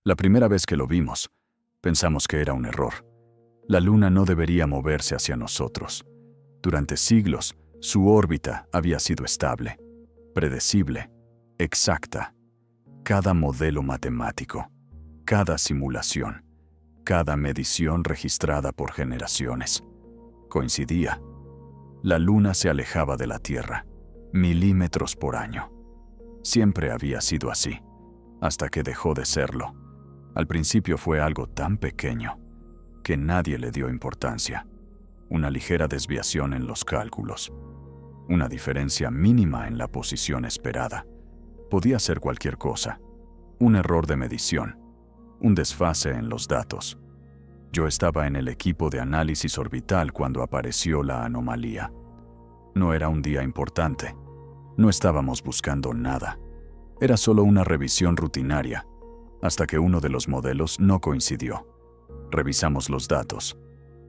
La primera vez que lo vimos, pensamos que era un error. La Luna no debería moverse hacia nosotros. Durante siglos, su órbita había sido estable, predecible, exacta. Cada modelo matemático, cada simulación, cada medición registrada por generaciones, coincidía. La Luna se alejaba de la Tierra, milímetros por año. Siempre había sido así, hasta que dejó de serlo. Al principio fue algo tan pequeño que nadie le dio importancia. Una ligera desviación en los cálculos, una diferencia mínima en la posición esperada. Podía ser cualquier cosa, un error de medición, un desfase en los datos. Yo estaba en el equipo de análisis orbital cuando apareció la anomalía. No era un día importante, no estábamos buscando nada. Era solo una revisión rutinaria, hasta que uno de los modelos no coincidió. Revisamos los datos,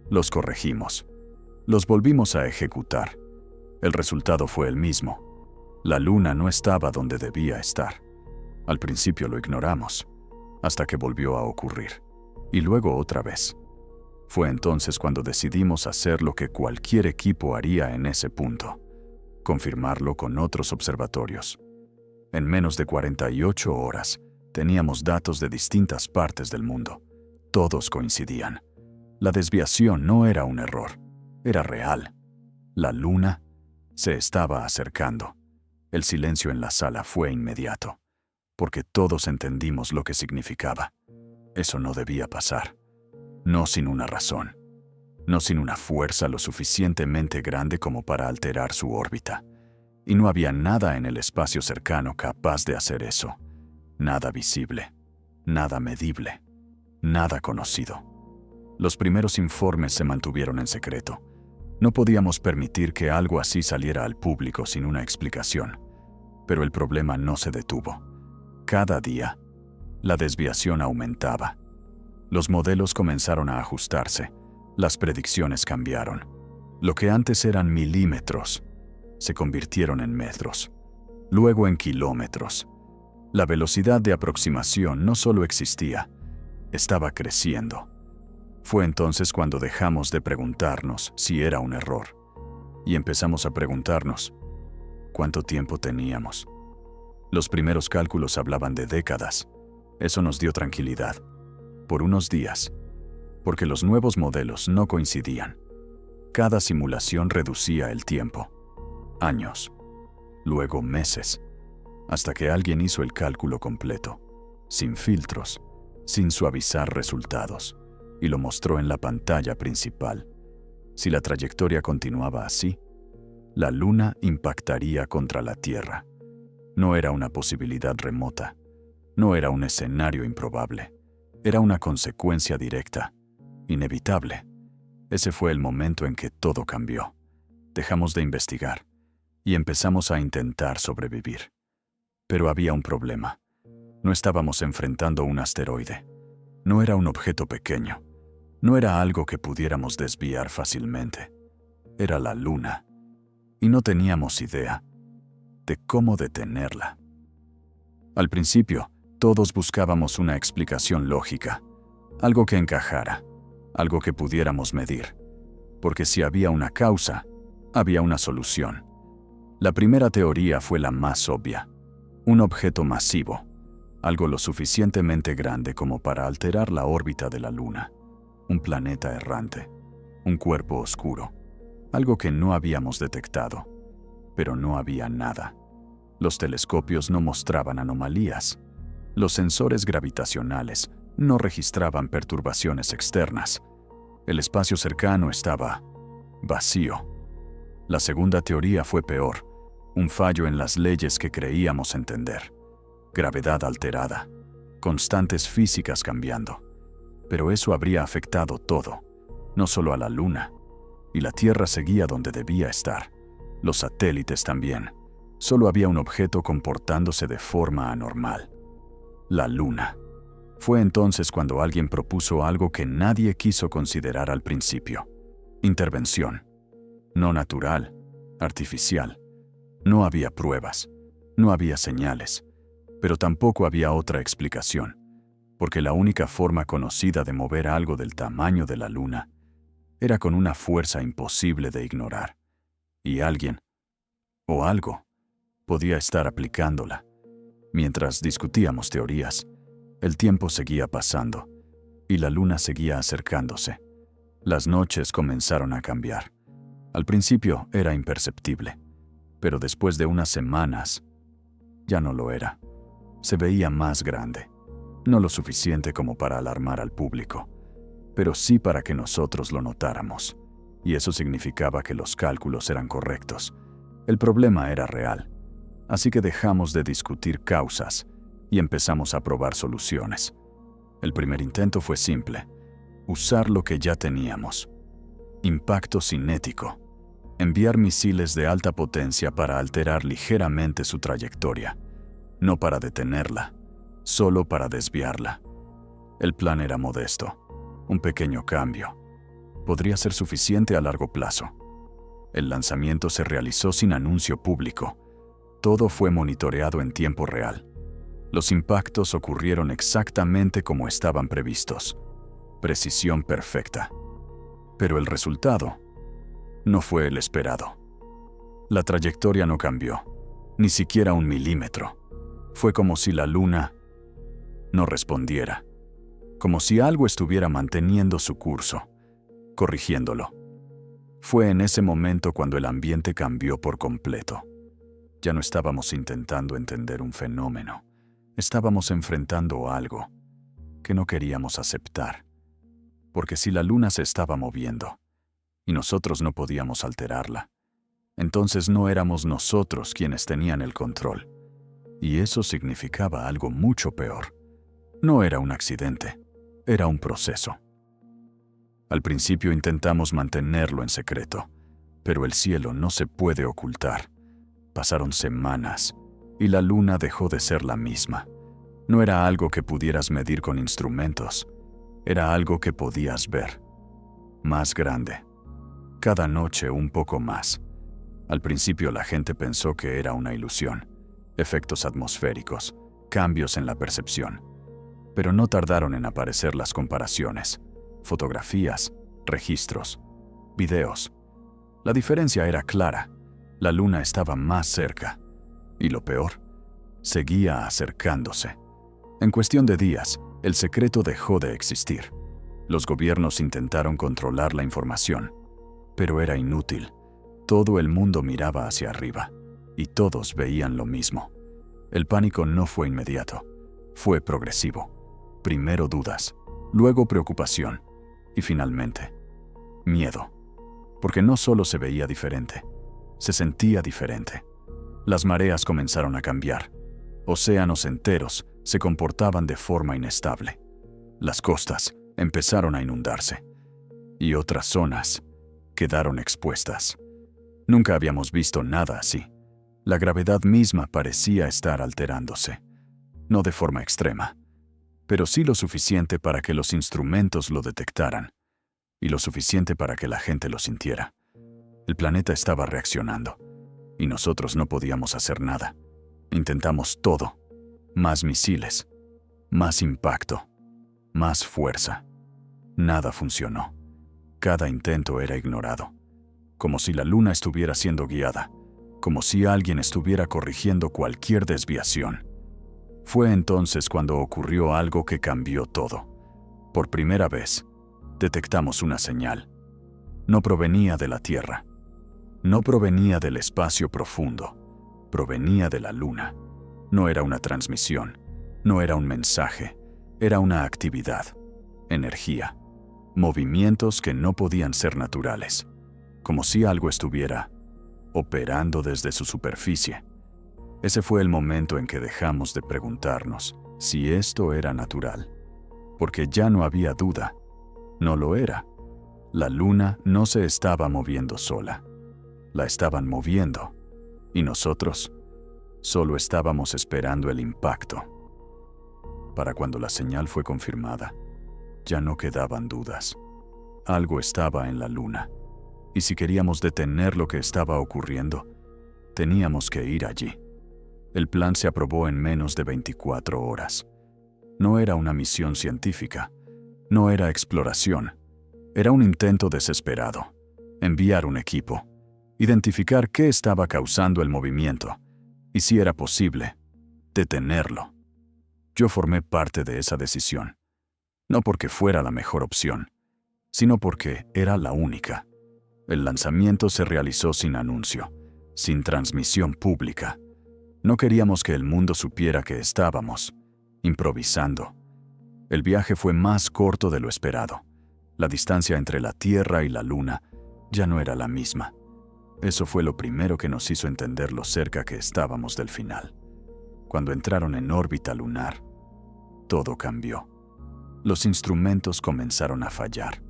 los corregimos, los volvimos a ejecutar. El resultado fue el mismo. La Luna no estaba donde debía estar. Al principio lo ignoramos, hasta que volvió a ocurrir. Y luego otra vez. Fue entonces cuando decidimos hacer lo que cualquier equipo haría en ese punto: confirmarlo con otros observatorios. En menos de 48 horas, teníamos datos de distintas partes del mundo. Todos coincidían. La desviación no era un error, era real. La Luna se estaba acercando. El silencio en la sala fue inmediato, porque todos entendimos lo que significaba. Eso no debía pasar. No sin una razón. No sin una fuerza lo suficientemente grande como para alterar su órbita. Y no había nada en el espacio cercano capaz de hacer eso. Nada visible, nada medible, nada conocido. Los primeros informes se mantuvieron en secreto. No podíamos permitir que algo así saliera al público sin una explicación. Pero el problema no se detuvo. Cada día, la desviación aumentaba. Los modelos comenzaron a ajustarse. Las predicciones cambiaron. Lo que antes eran milímetros se convirtieron en metros, luego en kilómetros. La velocidad de aproximación no solo existía, estaba creciendo. Fue entonces cuando dejamos de preguntarnos si era un error y empezamos a preguntarnos cuánto tiempo teníamos. Los primeros cálculos hablaban de décadas. Eso nos dio tranquilidad. Por unos días, porque los nuevos modelos no coincidían. Cada simulación reducía el tiempo. Años, luego meses, hasta que alguien hizo el cálculo completo, sin filtros, sin suavizar resultados, y lo mostró en la pantalla principal. Si la trayectoria continuaba así, la Luna impactaría contra la Tierra. No era una posibilidad remota, no era un escenario improbable, era una consecuencia directa, inevitable. Ese fue el momento en que todo cambió. Dejamos de investigar y empezamos a intentar sobrevivir. Pero había un problema. No estábamos enfrentando un asteroide. No era un objeto pequeño. No era algo que pudiéramos desviar fácilmente. Era la Luna. Y no teníamos idea de cómo detenerla. Al principio, todos buscábamos una explicación lógica, algo que encajara, algo que pudiéramos medir. Porque si había una causa, había una solución. La primera teoría fue la más obvia. Un objeto masivo, algo lo suficientemente grande como para alterar la órbita de la Luna. Un planeta errante, un cuerpo oscuro, algo que no habíamos detectado. Pero no había nada. Los telescopios no mostraban anomalías. Los sensores gravitacionales no registraban perturbaciones externas. El espacio cercano estaba vacío. La segunda teoría fue peor. Un fallo en las leyes que creíamos entender. Gravedad alterada. Constantes físicas cambiando. Pero eso habría afectado todo, no solo a la Luna. Y la Tierra seguía donde debía estar. Los satélites también. Solo había un objeto comportándose de forma anormal. La Luna. Fue entonces cuando alguien propuso algo que nadie quiso considerar al principio. Intervención. No natural, artificial. No había pruebas, no había señales, pero tampoco había otra explicación. porque la única forma conocida de mover algo del tamaño de la luna era con una fuerza imposible de ignorar, y alguien, o algo, podía estar aplicándola. Mientras discutíamos teorías, el tiempo seguía pasando, y la luna seguía acercándose. Las noches comenzaron a cambiar. Al principio era imperceptible, pero después de unas semanas ya no lo era. Se veía más grande, no lo suficiente como para alarmar al público, pero sí para que nosotros lo notáramos, y eso significaba que los cálculos eran correctos. El problema era real, así que dejamos de discutir causas y empezamos a probar soluciones. El primer intento fue simple: usar lo que ya teníamos. Impacto cinético. Enviar misiles de alta potencia para alterar ligeramente su trayectoria, no para detenerla, solo para desviarla. El plan era modesto, un pequeño cambio. Podría ser suficiente a largo plazo. El lanzamiento se realizó sin anuncio público. Todo fue monitoreado en tiempo real. Los impactos ocurrieron exactamente como estaban previstos. Precisión perfecta. Pero el resultado no fue el esperado. La trayectoria no cambió, ni siquiera un milímetro. Fue como si la luna no respondiera, como si algo estuviera manteniendo su curso, corrigiéndolo. Fue en ese momento cuando el ambiente cambió por completo. Ya no estábamos intentando entender un fenómeno, estábamos enfrentando algo que no queríamos aceptar. Porque si la luna se estaba moviendo y nosotros no podíamos alterarla, entonces no éramos nosotros quienes tenían el control. Y eso significaba algo mucho peor. No era un accidente, era un proceso. Al principio intentamos mantenerlo en secreto, pero el cielo no se puede ocultar. Pasaron semanas y la luna dejó de ser la misma. No era algo que pudieras medir con instrumentos. Era algo que podías ver. Más grande. Cada noche un poco más. Al principio la gente pensó que era una ilusión. Efectos atmosféricos, cambios en la percepción. Pero no tardaron en aparecer las comparaciones. Fotografías, registros, videos. La diferencia era clara. La luna estaba más cerca. Y lo peor, seguía acercándose. En cuestión de días, el secreto dejó de existir. Los gobiernos intentaron controlar la información, pero era inútil. Todo el mundo miraba hacia arriba, y todos veían lo mismo. El pánico no fue inmediato, fue progresivo. Primero dudas, luego preocupación, y finalmente, miedo. Porque no solo se veía diferente, se sentía diferente. Las mareas comenzaron a cambiar. Océanos enteros se comportaban de forma inestable. Las costas empezaron a inundarse, y otras zonas quedaron expuestas. Nunca habíamos visto nada así. La gravedad misma parecía estar alterándose. No de forma extrema, pero sí lo suficiente para que los instrumentos lo detectaran, y lo suficiente para que la gente lo sintiera. El planeta estaba reaccionando, y nosotros no podíamos hacer nada. Intentamos todo. Más misiles, más impacto, más fuerza. Nada funcionó. Cada intento era ignorado. Como si la luna estuviera siendo guiada, como si alguien estuviera corrigiendo cualquier desviación. Fue entonces cuando ocurrió algo que cambió todo. Por primera vez, detectamos una señal. No provenía de la Tierra. No provenía del espacio profundo. Provenía de la luna. No era una transmisión, no era un mensaje, era una actividad, energía, movimientos que no podían ser naturales, como si algo estuviera operando desde su superficie. Ese fue el momento en que dejamos de preguntarnos si esto era natural, porque ya no había duda, no lo era. La luna no se estaba moviendo sola, la estaban moviendo, y nosotros solo estábamos esperando el impacto. Para cuando la señal fue confirmada, ya no quedaban dudas. Algo estaba en la luna, y si queríamos detener lo que estaba ocurriendo, teníamos que ir allí. El plan se aprobó en menos de 24 horas. No era una misión científica. No era exploración. Era un intento desesperado. Enviar un equipo. Identificar qué estaba causando el movimiento. Y si era posible, detenerlo. Yo formé parte de esa decisión. No porque fuera la mejor opción, sino porque era la única. El lanzamiento se realizó sin anuncio, sin transmisión pública. No queríamos que el mundo supiera que estábamos improvisando. El viaje fue más corto de lo esperado. La distancia entre la Tierra y la Luna ya no era la misma. Eso fue lo primero que nos hizo entender lo cerca que estábamos del final. Cuando entraron en órbita lunar, todo cambió. Los instrumentos comenzaron a fallar.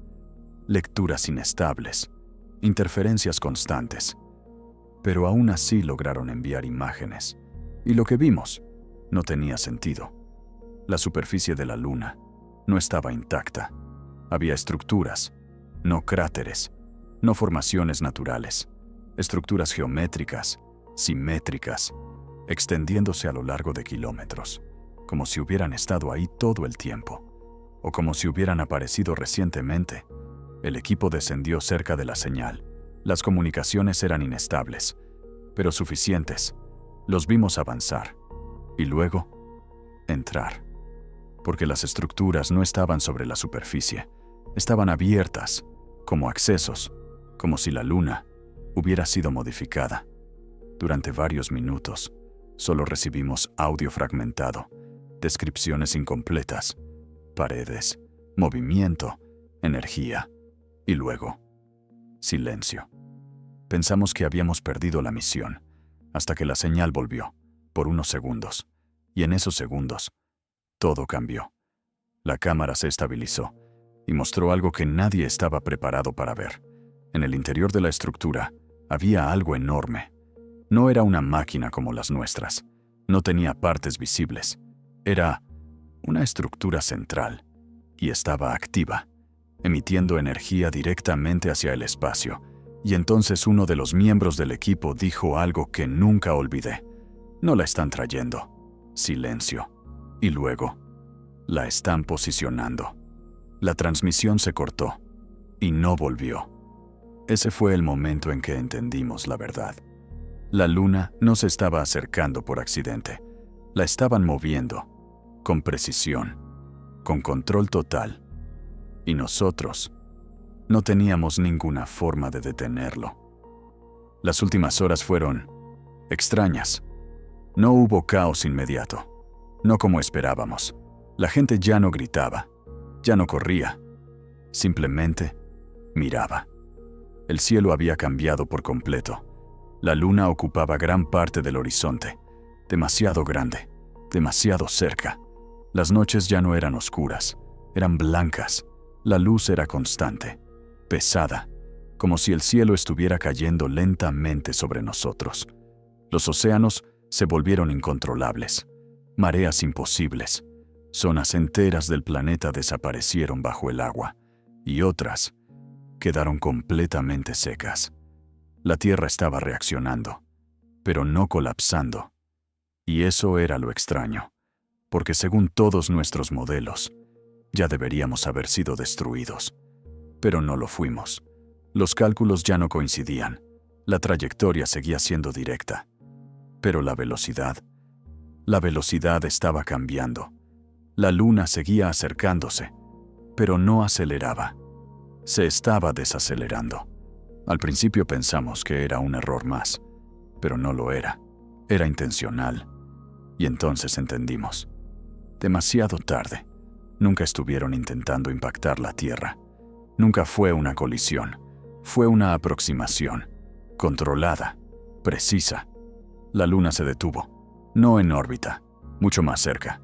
Lecturas inestables, interferencias constantes. Pero aún así lograron enviar imágenes. Y lo que vimos no tenía sentido. La superficie de la Luna no estaba intacta. Había estructuras, no cráteres, no formaciones naturales. Estructuras geométricas, simétricas, extendiéndose a lo largo de kilómetros, como si hubieran estado ahí todo el tiempo, o como si hubieran aparecido recientemente. El equipo descendió cerca de la señal. Las comunicaciones eran inestables, pero suficientes. Los vimos avanzar, y luego entrar, porque las estructuras no estaban sobre la superficie, estaban abiertas, como accesos, como si la Luna hubiera sido modificada. Durante varios minutos, solo recibimos audio fragmentado, descripciones incompletas, paredes, movimiento, energía, y luego, silencio. Pensamos que habíamos perdido la misión, hasta que la señal volvió, por unos segundos, y en esos segundos, todo cambió. La cámara se estabilizó, y mostró algo que nadie estaba preparado para ver. En el interior de la estructura, había algo enorme. No era una máquina como las nuestras. No tenía partes visibles. Era una estructura central, y estaba activa, emitiendo energía directamente hacia el espacio. Y entonces uno de los miembros del equipo dijo algo que nunca olvidé. No la están trayendo. Silencio. Y luego, la están posicionando. La transmisión se cortó, y no volvió. Ese fue el momento en que entendimos la verdad. La Luna no se estaba acercando por accidente. La estaban moviendo, con precisión, con control total. Y nosotros no teníamos ninguna forma de detenerlo. Las últimas horas fueron extrañas. No hubo caos inmediato, no como esperábamos. La gente ya no gritaba, ya no corría, simplemente miraba. El cielo había cambiado por completo. La Luna ocupaba gran parte del horizonte, demasiado grande, demasiado cerca. Las noches ya no eran oscuras, eran blancas. La luz era constante, pesada, como si el cielo estuviera cayendo lentamente sobre nosotros. Los océanos se volvieron incontrolables, mareas imposibles. Zonas enteras del planeta desaparecieron bajo el agua, y otras quedaron completamente secas. La Tierra estaba reaccionando, pero no colapsando. Y eso era lo extraño, porque según todos nuestros modelos, ya deberíamos haber sido destruidos. Pero no lo fuimos. Los cálculos ya no coincidían. La trayectoria seguía siendo directa. Pero la velocidad estaba cambiando. La Luna seguía acercándose, pero no aceleraba. Se estaba desacelerando. Al principio pensamos que era un error más, pero no lo era. Era intencional. Y entonces entendimos. Demasiado tarde. Nunca estuvieron intentando impactar la Tierra. Nunca fue una colisión. Fue una aproximación. Controlada. Precisa. La Luna se detuvo. No en órbita. Mucho más cerca.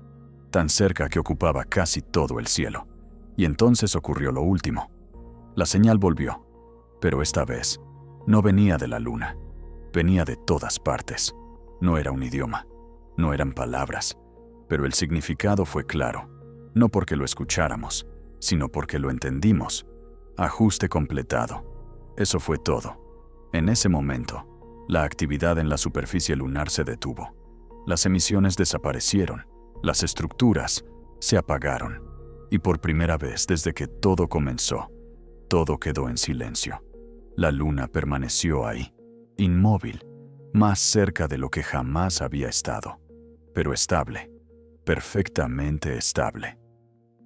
Tan cerca que ocupaba casi todo el cielo. Y entonces ocurrió lo último. La señal volvió. Pero esta vez, no venía de la Luna. Venía de todas partes. No era un idioma. No eran palabras. Pero el significado fue claro. No porque lo escucháramos, sino porque lo entendimos. Ajuste completado. Eso fue todo. En ese momento, la actividad en la superficie lunar se detuvo. Las emisiones desaparecieron. Las estructuras se apagaron, y por primera vez desde que todo comenzó, todo quedó en silencio. La luna permaneció ahí, inmóvil, más cerca de lo que jamás había estado, pero estable, perfectamente estable.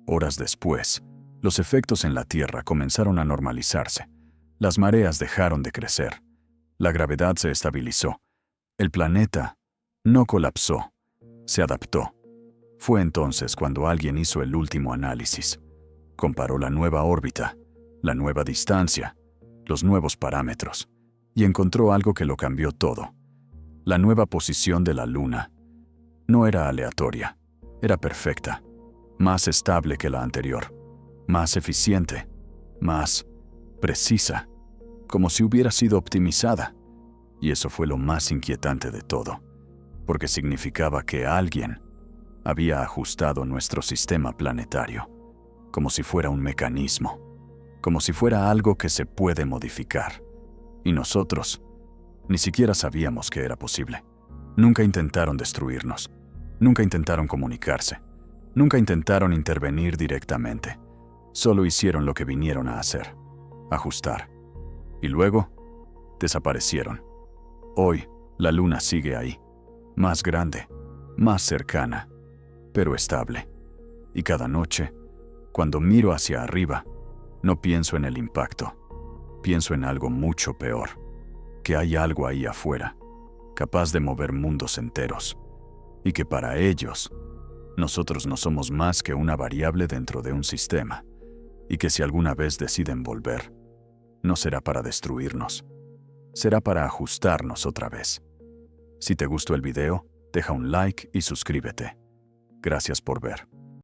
Horas después, los efectos en la Tierra comenzaron a normalizarse. Las mareas dejaron de crecer. La gravedad se estabilizó. El planeta no colapsó, se adaptó. Fue entonces cuando alguien hizo el último análisis. Comparó la nueva órbita, la nueva distancia, los nuevos parámetros, y encontró algo que lo cambió todo. La nueva posición de la Luna no era aleatoria, era perfecta, más estable que la anterior, más eficiente, más precisa, como si hubiera sido optimizada. Y eso fue lo más inquietante de todo, porque significaba que alguien había ajustado nuestro sistema planetario, como si fuera un mecanismo, como si fuera algo que se puede modificar. Y nosotros ni siquiera sabíamos que era posible. Nunca intentaron destruirnos, nunca intentaron comunicarse, nunca intentaron intervenir directamente. Solo hicieron lo que vinieron a hacer, ajustar. Y luego, desaparecieron. Hoy, la luna sigue ahí, más grande, más cercana, pero estable. Y cada noche, cuando miro hacia arriba, no pienso en el impacto, pienso en algo mucho peor, que hay algo ahí afuera, capaz de mover mundos enteros, y que para ellos, nosotros no somos más que una variable dentro de un sistema, y que si alguna vez deciden volver, no será para destruirnos, será para ajustarnos otra vez. Si te gustó el video, deja un like y suscríbete. Gracias por ver.